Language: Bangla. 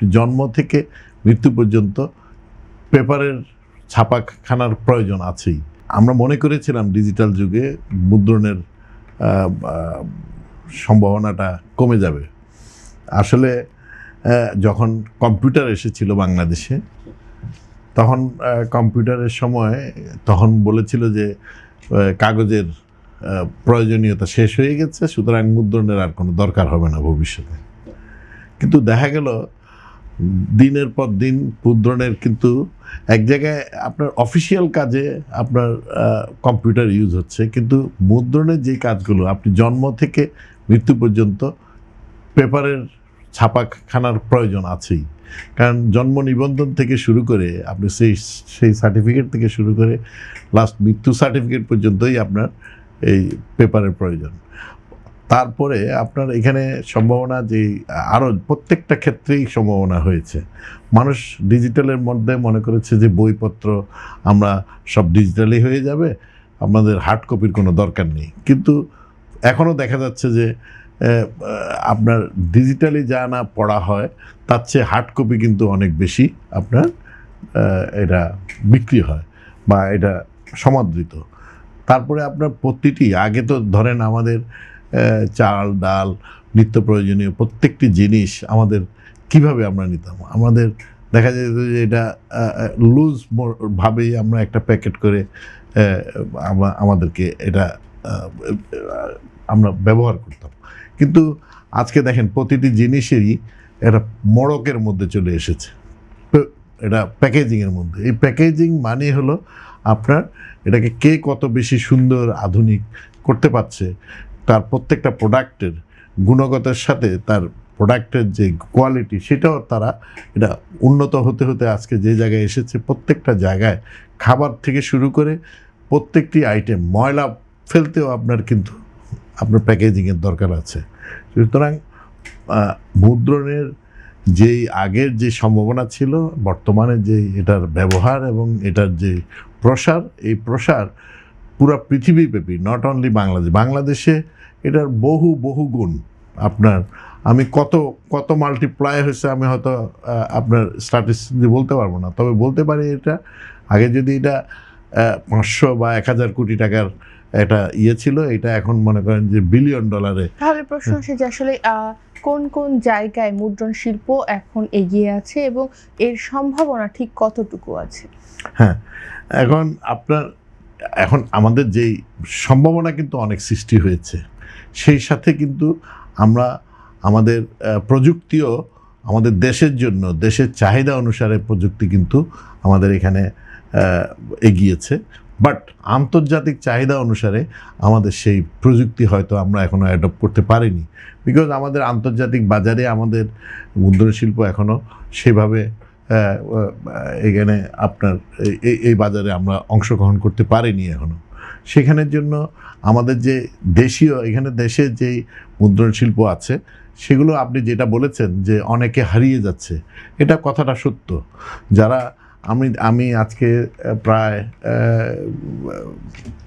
জন্ম থেকে মৃত্যু পর্যন্ত পেপারের ছাপাখানার প্রয়োজন আছেই। আমরা মনে করেছিলাম ডিজিটাল যুগে মুদ্রণের সম্ভাবনাটা কমে যাবে। আসলে যখন কম্পিউটার এসেছিল বাংলাদেশে, তখন কম্পিউটারের সময় তখন বলেছিল যে কাগজের প্রয়োজনীয়তা শেষ হয়ে গেছে, সুতরাং মুদ্রণের আর কোনো দরকার হবে না ভবিষ্যতে। কিন্তু দেখা গেল দিনের পর দিন মুদ্রণের কিন্তু এক জায়গায় আপনার অফিসিয়াল কাজে আপনার কম্পিউটার ইউজ হচ্ছে, কিন্তু মুদ্রণের যে কাজগুলো আপনি জন্ম থেকে মৃত্যু পর্যন্ত পেপারের ছাপাখানার প্রয়োজন আছেই। কারণ জন্ম নিবন্ধন থেকে শুরু করে আপনি সেই সার্টিফিকেট থেকে শুরু করে লাস্ট মৃত্যু সার্টিফিকেট পর্যন্তই আপনার এই পেপারের প্রয়োজন। তারপরে আপনার এখানে সম্ভাবনা যে আরও প্রত্যেকটা ক্ষেত্রেই সম্ভাবনা হয়েছে। মানুষ ডিজিটালের মধ্যে মনে করেছে যে বইপত্র আমরা সব ডিজিটালি হয়ে যাবে, আমাদের হার্ড কপির কোনো দরকার নেই। কিন্তু এখনও দেখা যাচ্ছে যে আপনার ডিজিটালি যা না পড়া হয় তার চেয়ে হার্ড কপি কিন্তু অনেক বেশি আপনার এটা বিক্রি হয় বা এটা সমাদৃত। তারপরে আপনার প্রতিটি আগে তো ধরেন আমাদের চাল ডাল নিত্য প্রয়োজনীয় প্রত্যেকটি জিনিস আমাদের কিভাবে আমরা নিতাম, আমাদের দেখা যেত যে এটা লুজ ভাবেই আমরা একটা প্যাকেট করে আমাদেরকে এটা আমরা ব্যবহার করতাম। কিন্তু আজকে দেখেন প্রতিটি জিনিসেরই একটা মোড়কের মধ্যে চলে এসেছে, এটা প্যাকেজিংয়ের মধ্যে। এই প্যাকেজিং মানে হলো আপনার এটাকে কে কত বেশি সুন্দর আধুনিক করতে পারছে, তার প্রত্যেকটা প্রোডাক্টের গুণগতের সাথে তার প্রোডাক্টের যে কোয়ালিটি সেটাও তারা এটা উন্নত হতে হতে আজকে যে জায়গায় এসেছে। প্রত্যেকটা জায়গায় খাবার থেকে শুরু করে প্রত্যেকটি আইটেম, ময়লা ফেলতেও আপনার কিন্তু আপনার প্যাকেজিংয়ের দরকার আছে। সুতরাং মুদ্রণের যেই আগের যে সম্ভাবনা ছিল, বর্তমানে যে এটার ব্যবহার এবং এটার যে প্রসার, এই প্রসার পুরা পৃথিবীব্যাপী, নট অনলি বাংলাদেশে এটার বহু গুণ। আপনার আমি কত মাল্টিপ্লাই হয়েছে আমি হয়তো আপনার স্ট্যাটিস্টিক বলতে পারবো না, তবে বলতে পারি এটা আগে যদি এটা 500 বা 1000 কোটি টাকার একটা ছিল, এটা এখন মনে করেন যে বিলিয়ন ডলারে। তাহলে প্রশ্ন হচ্ছে যে আসলে কোন কোন জায়গায় মুদ্রণ শিল্প এখন এগিয়ে আছে এবং এর সম্ভাবনা ঠিক কতটুকু আছে? হ্যাঁ, এখন আমাদের যেই সম্ভাবনা কিন্তু অনেক সৃষ্টি হয়েছে, সেই সাথে কিন্তু আমরা আমাদের প্রযুক্তিও আমাদের দেশের জন্য, দেশের চাহিদা অনুসারে প্রযুক্তি কিন্তু আমাদের এখানে এগিয়েছে। বাট আন্তর্জাতিক চাহিদা অনুসারে আমাদের সেই প্রযুক্তি হয়তো আমরা এখনও অ্যাডপ্ট করতে পারিনি, বিকজ আমাদের আন্তর্জাতিক বাজারে আমাদের মুদ্রণ শিল্প এখনও সেভাবে এখানে আপনার এই বাজারে আমরা অংশগ্রহণ করতে পারিনি এখনও। সেখানের জন্য আমাদের যে এখানে দেশের যেই মুদ্রণ শিল্প আছে সেগুলো আপনি যেটা বলেছেন যে অনেকে হারিয়ে যাচ্ছে, এটা কথাটা সত্য। যারা আমি আজকে প্রায়